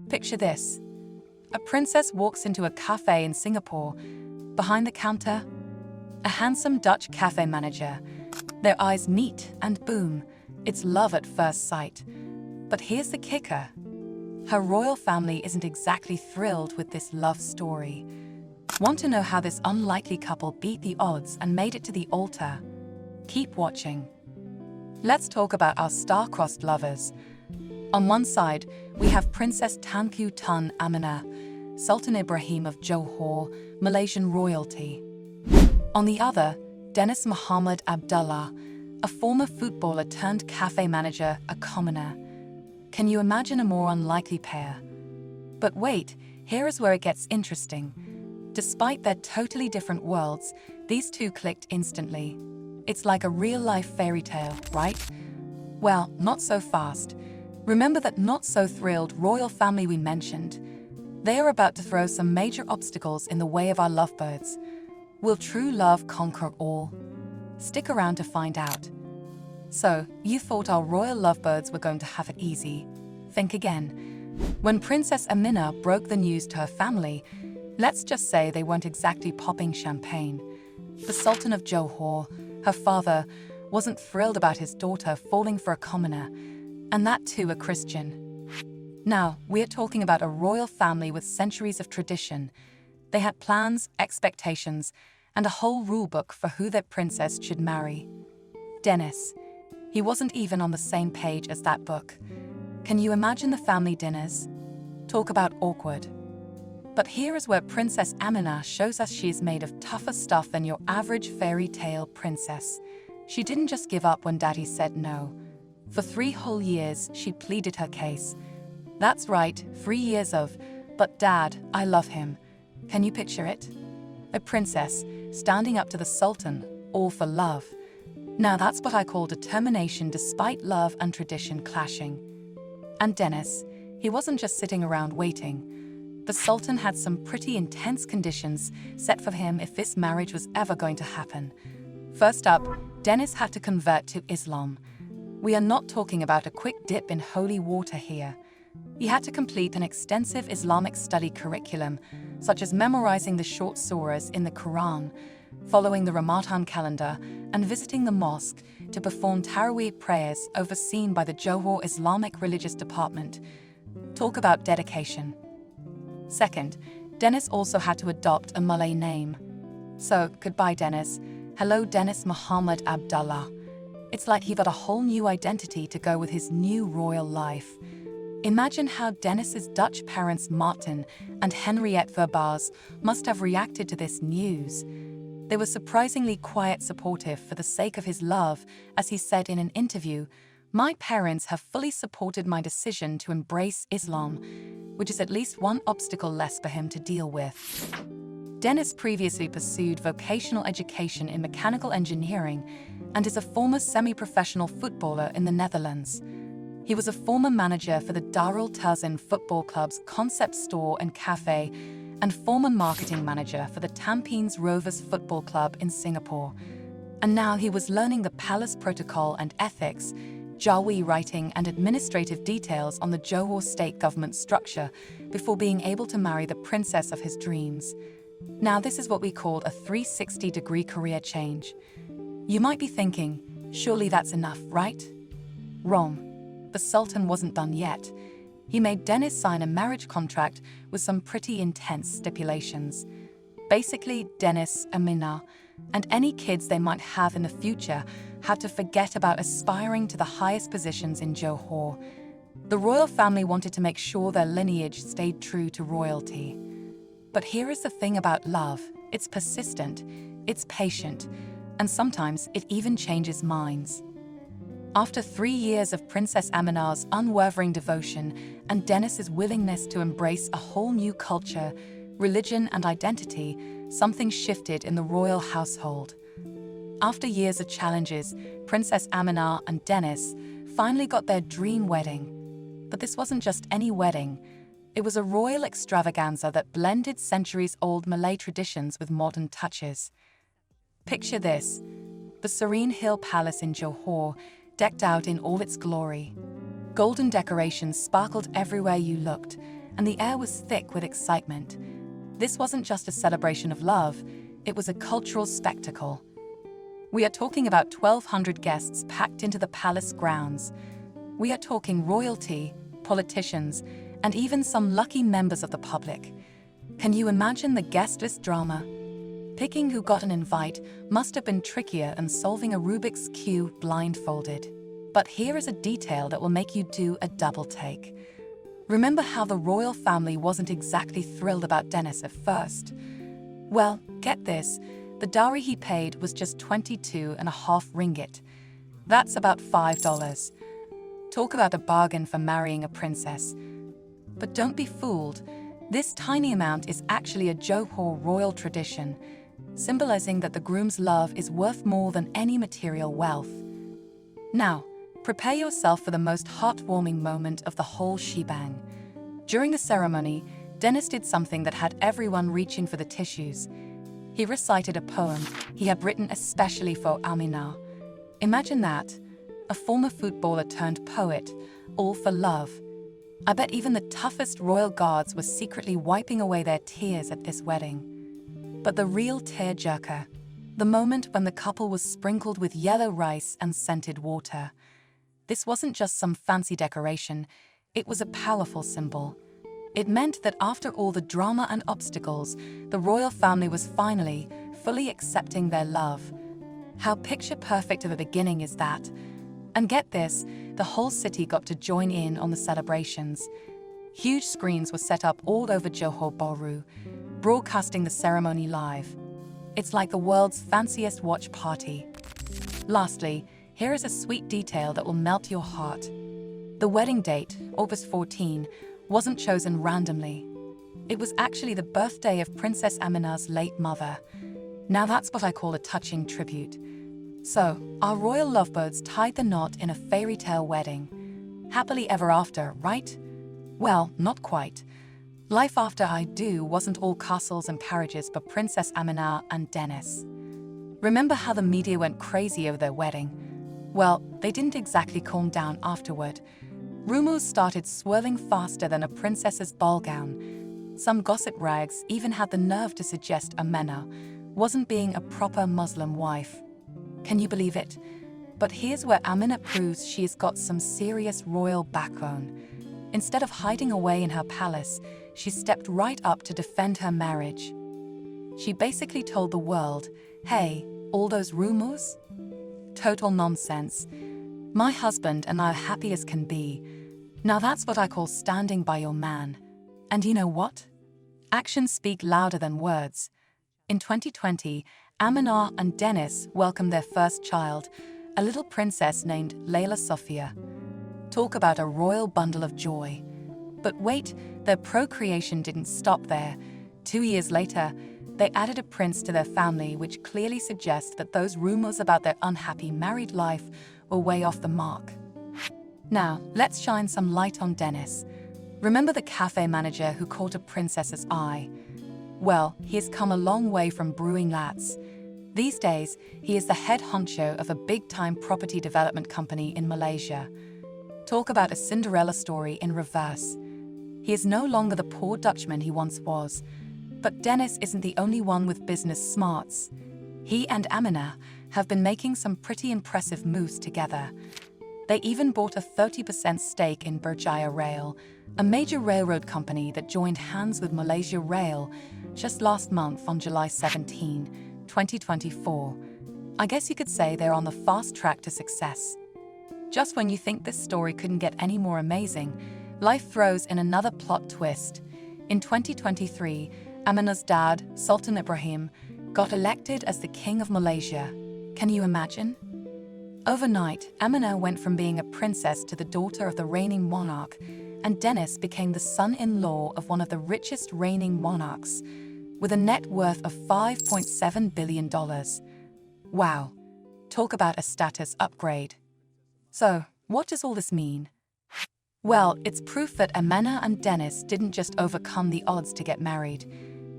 Picture this. A princess walks into a cafe in Singapore. Behind the counter, a handsome Dutch cafe manager. Their eyes meet and boom, it's love at first sight. But here's the kicker. Her royal family isn't exactly thrilled with this love story. Want to know how this unlikely couple beat the odds and made it to the altar? Keep watching. Let's talk about our star-crossed lovers. On one side, we have Princess Tengku Tun Aminah, Sultan Ibrahim of Johor, Malaysian royalty. On the other, Dennis Muhammad Abdullah, a former footballer turned cafe manager, a commoner. Can you imagine a more unlikely pair? But wait, here is where it gets interesting. Despite their totally different worlds, these two clicked instantly. It's like a real-life fairy tale, right? Well, not so fast. Remember that not-so-thrilled royal family we mentioned? They are about to throw some major obstacles in the way of our lovebirds. Will true love conquer all? Stick around to find out. So, you thought our royal lovebirds were going to have it easy. Think again. When Princess Aminah broke the news to her family, let's just say they weren't exactly popping champagne. The Sultan of Johor, her father, wasn't thrilled about his daughter falling for a commoner, and that too a Christian. Now, we're talking about a royal family with centuries of tradition. They had plans, expectations, and a whole rulebook for who their princess should marry. Dennis. He wasn't even on the same page as that book. Can you imagine the family dinners? Talk about awkward. But here is where Princess Aminah shows us she is made of tougher stuff than your average fairy tale princess. She didn't just give up when Daddy said no. For 3 whole years, she pleaded her case. That's right, 3 years of, "But Dad, I love him." Can you picture it? A princess standing up to the Sultan, all for love. Now that's what I call determination despite love and tradition clashing. And Dennis, he wasn't just sitting around waiting. The Sultan had some pretty intense conditions set for him if this marriage was ever going to happen. First up, Dennis had to convert to Islam. We are not talking about a quick dip in holy water here. He had to complete an extensive Islamic study curriculum, such as memorizing the short surahs in the Quran, following the Ramadan calendar, and visiting the mosque to perform Taraweeh prayers overseen by the Johor Islamic Religious Department. Talk about dedication. Second, Dennis also had to adopt a Malay name. So, goodbye Dennis. Hello Dennis Muhammad Abdullah. It's like he got a whole new identity to go with his new royal life. Imagine how Dennis's Dutch parents Martin and Henriette Verbaas must have reacted to this news. They were surprisingly quiet supportive for the sake of his love, as he said in an interview, "My parents have fully supported my decision to embrace Islam," which is at least one obstacle less for him to deal with. Dennis previously pursued vocational education in mechanical engineering and is a former semi-professional footballer in the Netherlands. He was a former manager for the Darul Tazin Football Club's concept store and cafe and former marketing manager for the Tampines Rovers Football Club in Singapore. And now he was learning the palace protocol and ethics, Jawi writing and administrative details on the Johor state government structure before being able to marry the princess of his dreams. Now this is what we call a 360-degree career change. You might be thinking, surely that's enough, right? Wrong. The Sultan wasn't done yet. He made Dennis sign a marriage contract with some pretty intense stipulations. Basically, Dennis, Aminah, and any kids they might have in the future had to forget about aspiring to the highest positions in Johor. The royal family wanted to make sure their lineage stayed true to royalty. But here is the thing about love. It's persistent, it's patient, and sometimes it even changes minds. After 3 years of Princess Aminah's unwavering devotion and Dennis's willingness to embrace a whole new culture, religion, and identity, something shifted in the royal household. After years of challenges, Princess Aminah and Dennis finally got their dream wedding. But this wasn't just any wedding. It was a royal extravaganza that blended centuries-old Malay traditions with modern touches. Picture this: the Serene Hill Palace in Johor, decked out in all its glory. Golden decorations sparkled everywhere you looked, and the air was thick with excitement. This wasn't just a celebration of love, it was a cultural spectacle. We are talking about 1,200 guests packed into the palace grounds. We are talking royalty, politicians, and even some lucky members of the public. Can you imagine the guest list drama? Picking who got an invite must have been trickier than solving a Rubik's Cube blindfolded. But here is a detail that will make you do a double take. Remember how the royal family wasn't exactly thrilled about Dennis at first? Well, get this, the dowry he paid was just 22.5 ringgit. That's about $5. Talk about a bargain for marrying a princess. But don't be fooled, this tiny amount is actually a Johor royal tradition, symbolizing that the groom's love is worth more than any material wealth. Now, prepare yourself for the most heartwarming moment of the whole shebang. During the ceremony, Dennis did something that had everyone reaching for the tissues. He recited a poem he had written especially for Aminah. Imagine that, a former footballer turned poet, all for love. I bet even the toughest royal guards were secretly wiping away their tears at this wedding. But the real tearjerker, the moment when the couple was sprinkled with yellow rice and scented water. This wasn't just some fancy decoration, it was a powerful symbol. It meant that after all the drama and obstacles, the royal family was finally, fully accepting their love. How picture-perfect of a beginning is that? And get this, the whole city got to join in on the celebrations. Huge screens were set up all over Johor Bahru, broadcasting the ceremony live. It's like the world's fanciest watch party. Lastly, here is a sweet detail that will melt your heart. The wedding date, August 14, wasn't chosen randomly. It was actually the birthday of Princess Aminah's late mother. Now that's what I call a touching tribute. So, our royal lovebirds tied the knot in a fairy tale wedding. Happily ever after, right? Well, not quite. Life after I Do wasn't all castles and carriages for Princess Aminah and Dennis. Remember how the media went crazy over their wedding? Well, they didn't exactly calm down afterward. Rumors started swirling faster than a princess's ball gown. Some gossip rags even had the nerve to suggest Aminah wasn't being a proper Muslim wife. Can you believe it? But here's where Aminah proves she's got some serious royal backbone. Instead of hiding away in her palace, she stepped right up to defend her marriage. She basically told the world, hey, all those rumors? Total nonsense. My husband and I are happy as can be. Now that's what I call standing by your man. And you know what? Actions speak louder than words. In 2020, Aminah and Dennis welcomed their first child, a little princess named Layla Sophia. Talk about a royal bundle of joy. But wait, their procreation didn't stop there. 2 years later, they added a prince to their family, which clearly suggests that those rumors about their unhappy married life were way off the mark. Now, let's shine some light on Dennis. Remember the cafe manager who caught a princess's eye? Well, he has come a long way from brewing lats. These days, he is the head honcho of a big-time property development company in Malaysia. Talk about a Cinderella story in reverse. He is no longer the poor Dutchman he once was. But Dennis isn't the only one with business smarts. He and Aminah have been making some pretty impressive moves together. They even bought a 30% stake in Berjaya Rail, a major railroad company that joined hands with Malaysia Rail just last month on July 17, 2024. I guess you could say they're on the fast track to success. Just when you think this story couldn't get any more amazing, life throws in another plot twist. In 2023, Aminah's dad, Sultan Ibrahim, got elected as the King of Malaysia. Can you imagine? Overnight, Aminah went from being a princess to the daughter of the reigning monarch, and Dennis became the son-in-law of one of the richest reigning monarchs, with a net worth of $5.7 billion. Wow, talk about a status upgrade. So, what does all this mean? Well, it's proof that Aminah and Dennis didn't just overcome the odds to get married.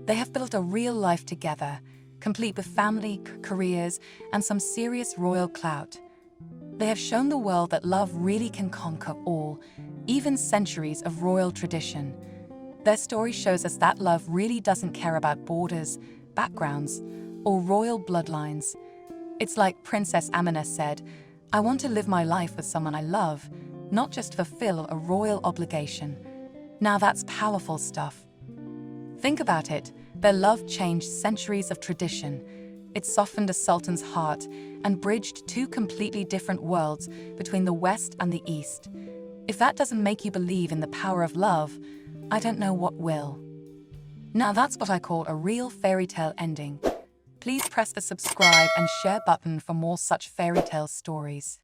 They have built a real life together, complete with family, careers, and some serious royal clout. They have shown the world that love really can conquer all, even centuries of royal tradition. Their story shows us that love really doesn't care about borders, backgrounds, or royal bloodlines. It's like Princess Amina said, "I want to live my life with someone I love, not just fulfill a royal obligation." Now that's powerful stuff. Think about it. Their love changed centuries of tradition. It softened a sultan's heart and bridged two completely different worlds between the West and the East. If that doesn't make you believe in the power of love, I don't know what will. Now that's what I call a real fairy tale ending. Please press the subscribe and share button for more such fairy tale stories.